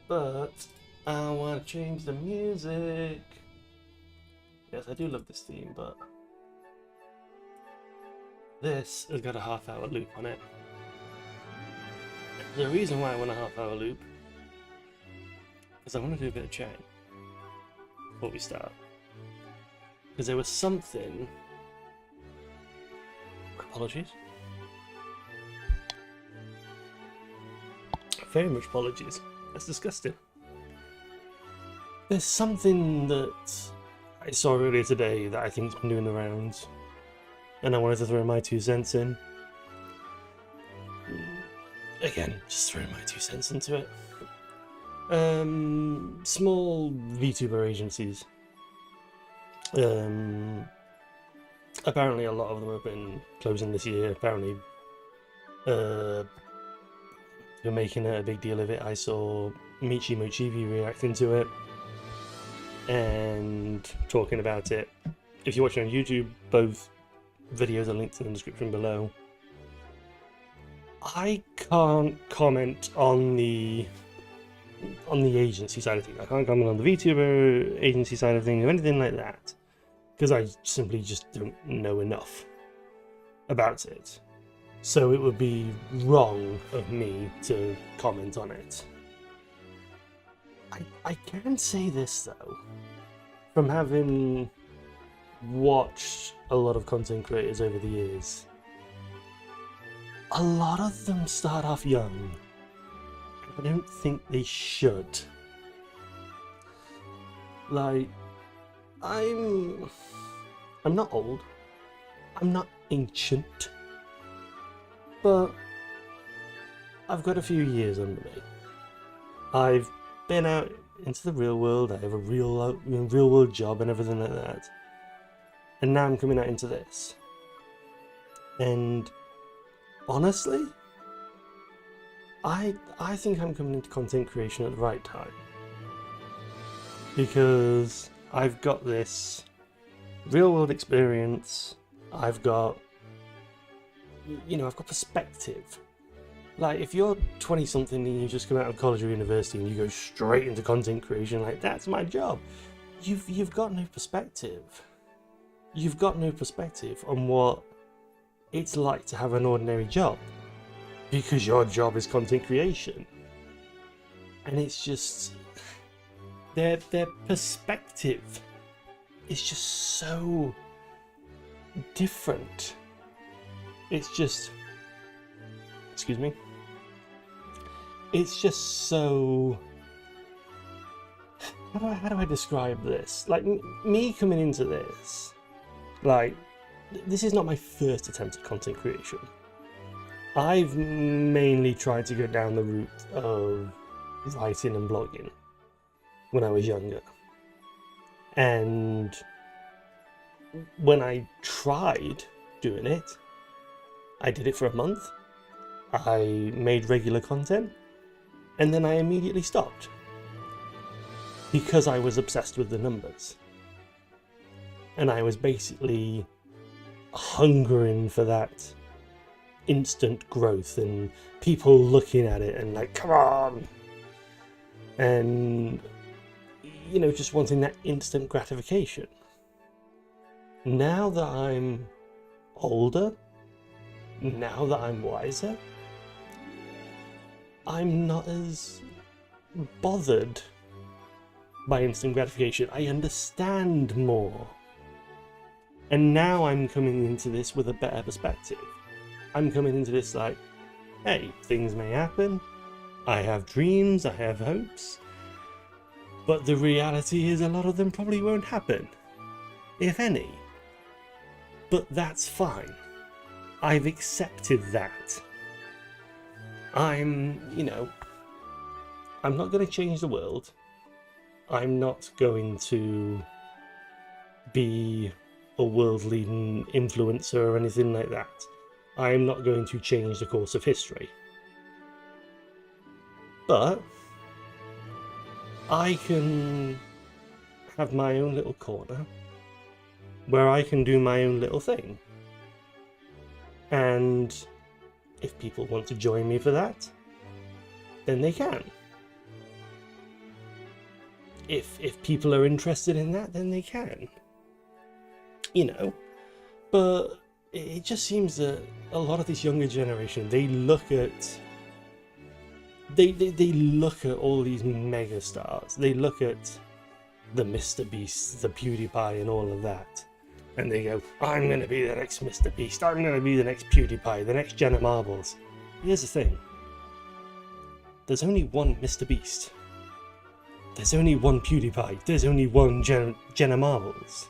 but I want to change the music. Yes, I do love this theme, but this has got a half-hour loop on it. The reason why I want a half-hour loop is I want to do a bit of chatting before we start. Because there was something... Apologies. Very much apologies. That's disgusting. There's something that I saw earlier today that I think's been doing the rounds, and I wanted to throw my 2 cents in. Again, just throwing my 2 cents into it. Small Vtuber agencies. Apparently a lot of them have been closing this year. Apparently, they're making a big deal of it. I saw Michi Mochivi reacting to it and talking about it. If you're watching on YouTube, both videos are linked in the description below. I can't comment on the agency side of things. I can't comment on the VTuber agency side of things or anything like that, because I simply just don't know enough about it. So it would be wrong of me to comment on it. I can say this though, from having watched a lot of content creators over the years, a lot of them start off young. I don't think they should. Like, I'm not old, I'm not ancient, but I've got a few years under me. I've been out into the real world, I have a real world job and everything like that. And now I'm coming out into this. And honestly, I think I'm coming into content creation at the right time. Because I've got this real world experience, I've got perspective. Like, if you're 20 something and you just come out of college or university and you go straight into content creation, like, that's my job. You've got no perspective. You've got no perspective on what it's like to have an ordinary job, because your job is content creation. And it's just their perspective is just so different. It's just, excuse me, it's just so, how do I describe this? Like, me coming into this, like, this is not my first attempt at content creation. I've mainly tried to go down the route of writing and blogging when I was younger. And when I tried doing it, I did it for a month. I made regular content, and then I immediately stopped because I was obsessed with the numbers. And I was basically hungering for that instant growth and people looking at it and like, come on, and just wanting that instant gratification. Now that I'm older, now that I'm wiser, I'm not as bothered by instant gratification. I understand more. And now I'm coming into this with a better perspective. I'm coming into this like, hey, things may happen. I have dreams, I have hopes. But the reality is a lot of them probably won't happen, if any. But that's fine. I've accepted that. I'm not going to change the world. I'm not going to be a world-leading influencer or anything like that. I'm not going to change the course of history. But I can have my own little corner where I can do my own little thing. And if people want to join me for that, then they can. if people are interested in that, then they can. You know, but it just seems that a lot of this younger generation, they look at all these mega stars. They look at the Mr. Beast, the PewDiePie, and all of that, and they go, I'm going to be the next Mr. Beast, I'm going to be the next PewDiePie, the next Jenna Marbles. Here's the thing. There's only one Mr. Beast. There's only one PewDiePie. There's only one Jenna Marbles.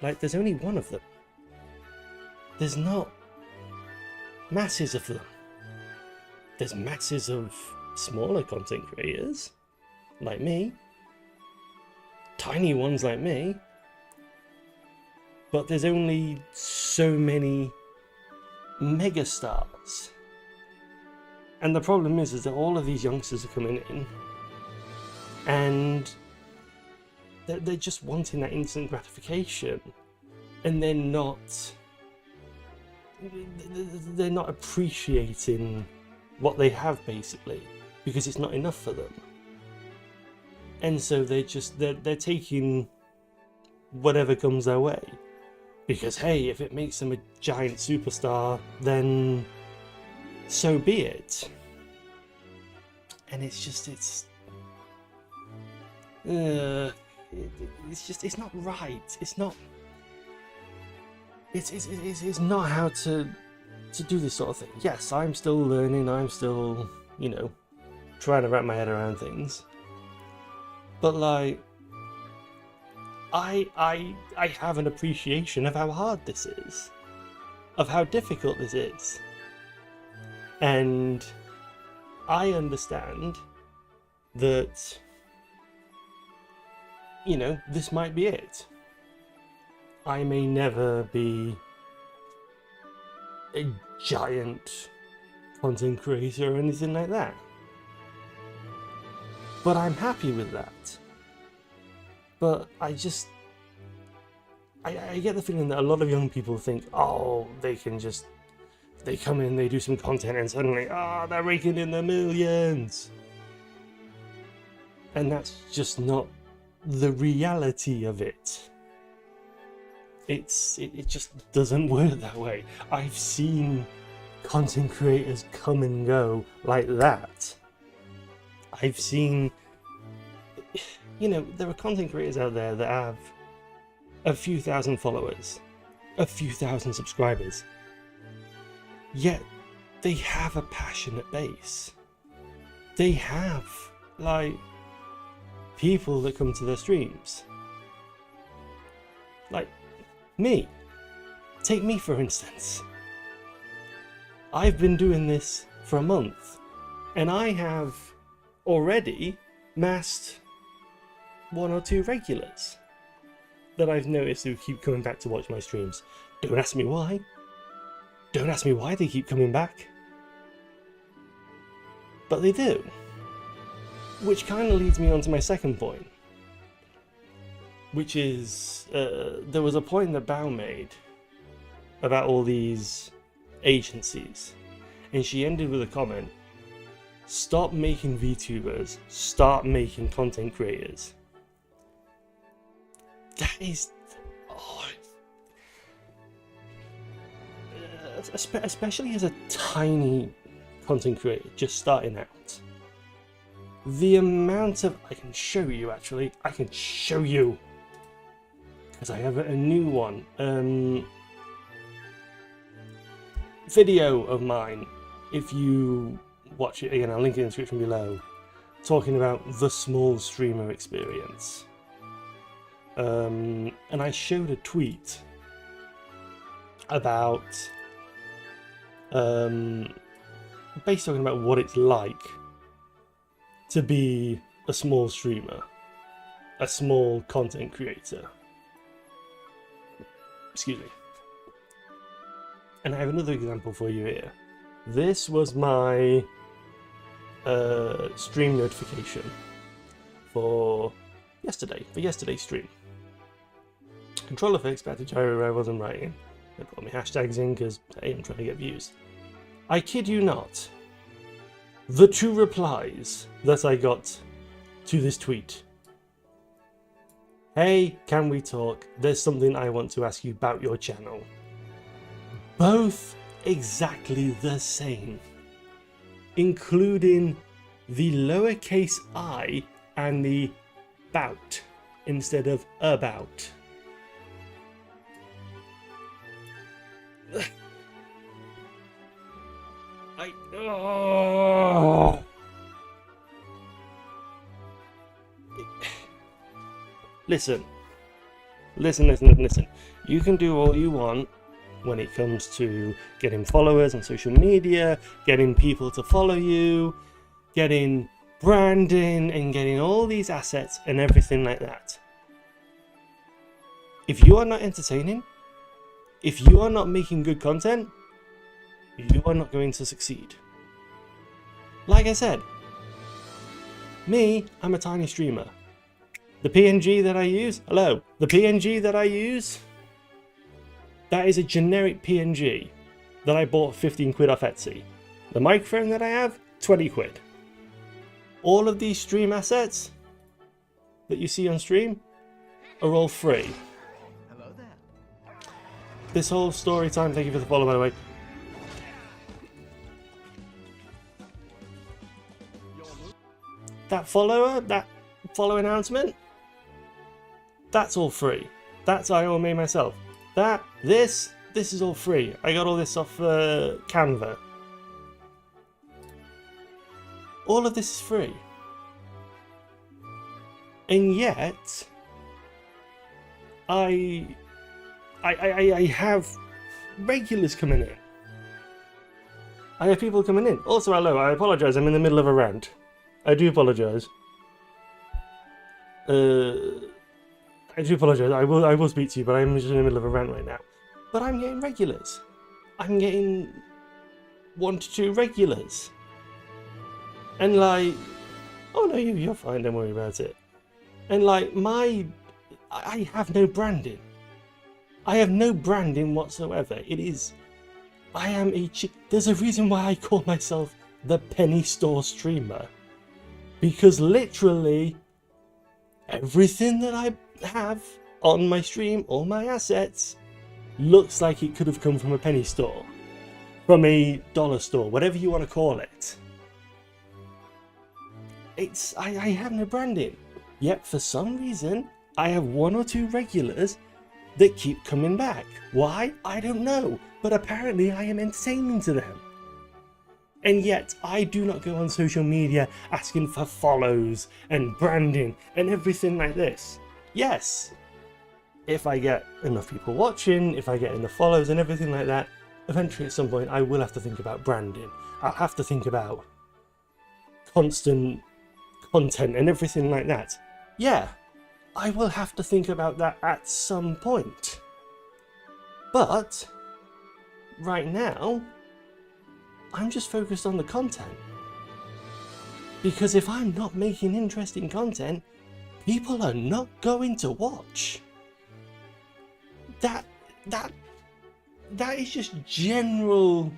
Like, there's only one of them. There's not masses of them. There's masses of smaller content creators, like me. Tiny ones like me. But there's only so many megastars. And the problem is that all of these youngsters are coming in, and they're just wanting that instant gratification, and they're not appreciating what they have, basically, because it's not enough for them. And so they're taking whatever comes their way, because hey, if it makes them a giant superstar, then so be it. And it's not right. It's not how to do this sort of thing. Yes, I'm still learning. I'm still, trying to wrap my head around things. But like, I have an appreciation of how hard this is, of how difficult this is. And I understand that, this might be it. I may never be a giant content creator or anything like that. But I'm happy with that. But I get the feeling that a lot of young people think, oh, they come in, they do some content, and suddenly, they're raking in the millions. And that's just not the reality of it. It just doesn't work that way. I've seen content creators come and go like that. I've seen, there are content creators out there that have a few thousand followers, a few thousand subscribers, yet they have a passionate base. They have, people that come to their streams. Like me. Take me, for instance. I've been doing this for a month, and I have already massed 1 or 2 regulars that I've noticed who keep coming back to watch my streams. Don't ask me why. Don't ask me why they keep coming back. But they do. Which kind of leads me on to my second point. Which is, there was a point that Bao made about all these agencies. And she ended with a comment. Stop making VTubers. Start making content creators. That is... especially as a tiny content creator just starting out. The amount of... I can show you, actually. I can show you. Because I have a new one. Video of mine. If you watch it, again, I'll link it in the description below. Talking about the small streamer experience. And I showed a tweet about... basically talking about what it's like to be a small streamer, a small content creator. Excuse me. And I have another example for you here. This was my stream notification for yesterday's stream. Control effects back to gyro I wasn't writing. They put my hashtags in because, hey, I'm trying to get views. I kid you not. The 2 replies that I got to this tweet hey, can we talk? There's something I want to ask you about your channel. Both exactly the same, including the lowercase I and the bout instead of about. Listen. You can do all you want when it comes to getting followers on social media, getting people to follow you, getting branding, and getting all these assets and everything like that. If you are not entertaining, if you are not making good content, you are not going to succeed. Like I said, I'm a tiny streamer. The PNG that I use, that is a generic PNG that I bought 15 quid off Etsy. The microphone that I have, 20 quid. All of these stream assets that you see on stream are all free. Hello there. This whole story time, thank you for the follow by the way. That follow announcement, that's all free. That's I all made myself. This is all free. I got all this off Canva. All of this is free. And yet, I have regulars coming in. I have people coming in. Also, hello, I apologise, I'm in the middle of a rant. I do apologise. I do apologise. I will speak to you, but I'm just in the middle of a rant right now. But I'm getting regulars. I'm getting 1 to 2 regulars. And like, oh no, you're fine. Don't worry about it. And like I have no branding. I have no branding whatsoever. There's a reason why I call myself the penny store streamer. Because literally everything that I have on my stream, all my assets, looks like it could have come from a penny store, from a dollar store, whatever you want to call it. I have no branding, yet for some reason I have 1 or 2 regulars that keep coming back. Why? I don't know, but apparently I am entertaining to them. And yet, I do not go on social media asking for follows and branding and everything like this. Yes, if I get enough people watching, if I get enough follows and everything like that, eventually at some point I will have to think about branding. I'll have to think about constant content and everything like that. Yeah, I will have to think about that at some point. But, right now, I'm just focused on the content. Because if I'm not making interesting content, people are not going to watch. That is just general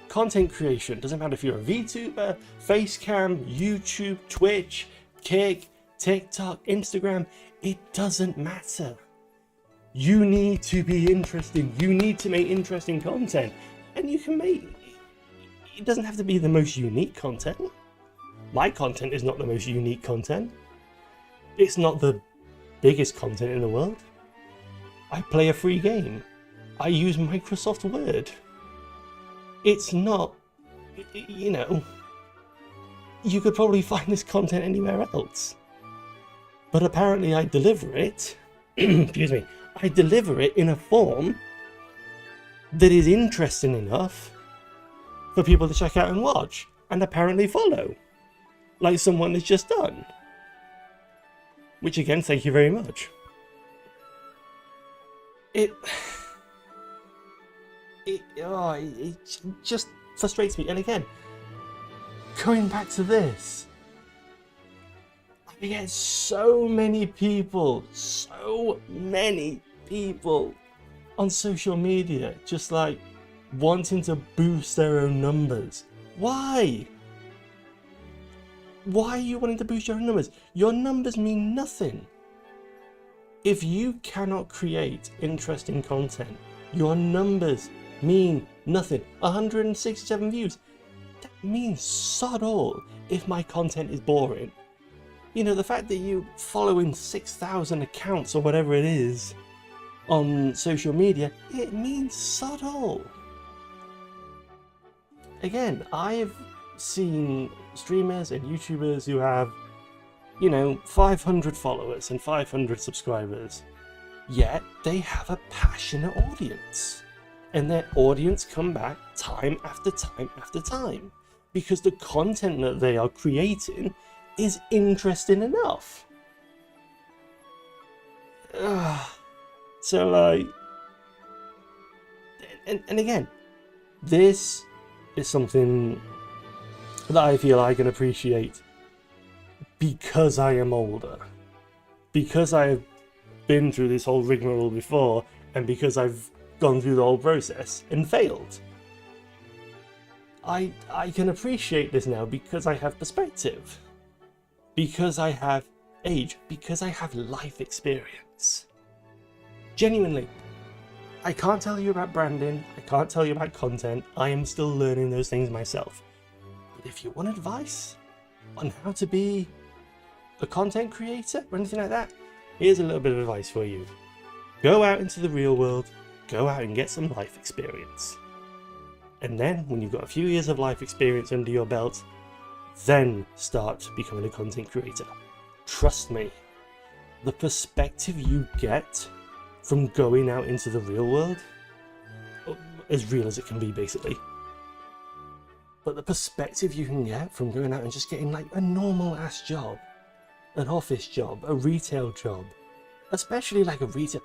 content creation. Doesn't matter if you're a VTuber, Facecam, YouTube, Twitch, Kick, TikTok, Instagram, it doesn't matter. You need to be interesting. You need to make interesting content. And you can make... It doesn't have to be the most unique content. My content is not the most unique content. It's not the biggest content in the world. I play a free game. I use Microsoft Word. It's not, you know, you could probably find this content anywhere else. But apparently I deliver it, excuse me, I deliver it in a form that is interesting enough for people to check out and watch, and apparently follow, like someone has just done. Which again, thank you very much. It just frustrates me. And again, going back to this, I get so many people on social media just like wanting to boost their own numbers. Why? Why are you wanting to boost your own numbers? Your numbers mean nothing. If you cannot create interesting content, your numbers mean nothing. 167 views, that means sod all if my content is boring. You know, the fact that you following 6,000 accounts or whatever it is on social media, it means sod all. Again, I've seen streamers and YouTubers who have, you know, 500 followers and 500 subscribers, yet they have a passionate audience. And their audience come back time after time after time because the content that they are creating is interesting enough. So like, and again, this is something that I feel I can appreciate because I am older, because I've been through this whole rigmarole before, and because I've gone through the whole process and failed. I can appreciate this now because I have perspective, because I have age, because I have life experience. Genuinely, I can't tell you about branding, I can't tell you about content, I am still learning those things myself. But if you want advice on how to be a content creator or anything like that, here's a little bit of advice for you. Go out into the real world, go out and get some life experience. And then, when you've got a few years of life experience under your belt, then start becoming a content creator. Trust me, the perspective you get from going out into the real world, as real as it can be basically, but the perspective you can get from going out and just getting like a normal ass job, an office job, a retail job, especially like a retail,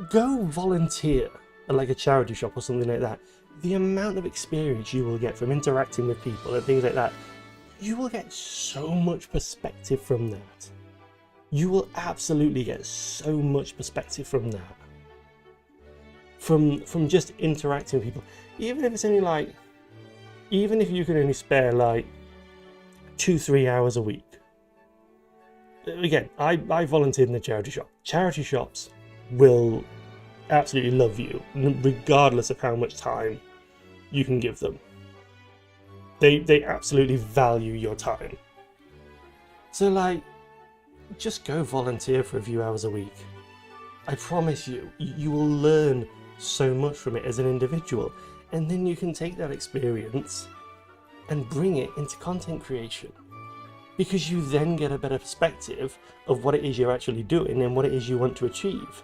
go volunteer at like a charity shop or something like that. The amount of experience you will get from interacting with people and things like that, you will get so much perspective from that. You will absolutely get so much perspective from that. From just interacting with people. Even if it's only like, even if you can only spare like 2-3 hours a week. Again, I volunteered in a charity shop. Charity shops will absolutely love you, regardless of how much time you can give them. They absolutely value your time. So like, just go volunteer for a few hours a week. I promise you, you will learn so much from it as an individual, and then you can take that experience and bring it into content creation, because you then get a better perspective of what it is you're actually doing and what it is you want to achieve.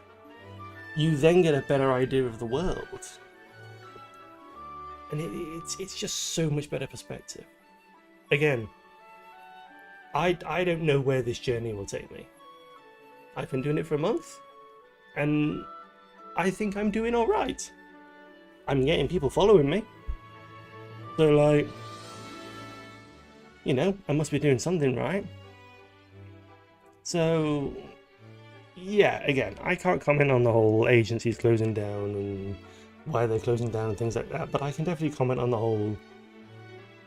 You then get a better idea of the world, and it's just so much better perspective. Again, I don't know where this journey will take me. I've been doing it for a month, and I think I'm doing all right. I'm getting people following me, so like, you know, I must be doing something right. So yeah, again, I can't comment on the whole agencies closing down and why they're closing down and things like that, but I can definitely comment on the whole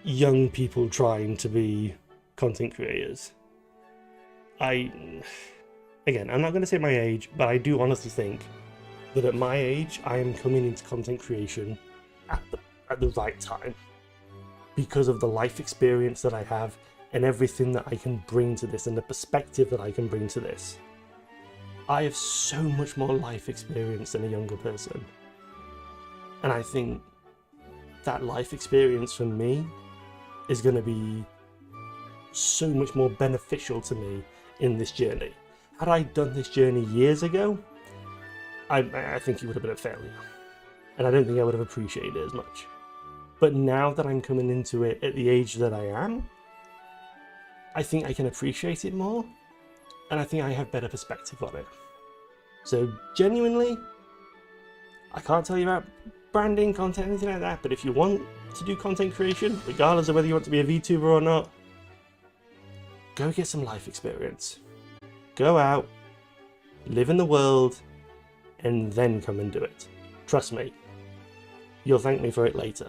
young people trying to be content creators. Again, I'm not going to say my age, but I do honestly think that at my age, I am coming into content creation at the right time, because of the life experience that I have and everything that I can bring to this and the perspective that I can bring to this. I have so much more life experience than a younger person. And I think that life experience for me is going to be so much more beneficial to me in this journey. Had I done this journey years ago, I think it would have been a failure. And I don't think I would have appreciated it as much. But now that I'm coming into it at the age that I am, I think I can appreciate it more, and I think I have better perspective on it. So genuinely, I can't tell you about branding, content, anything like that, but if you want to do content creation, regardless of whether you want to be a VTuber or not, go get some life experience. Go out, live in the world, and then come and do it. Trust me, you'll thank me for it later.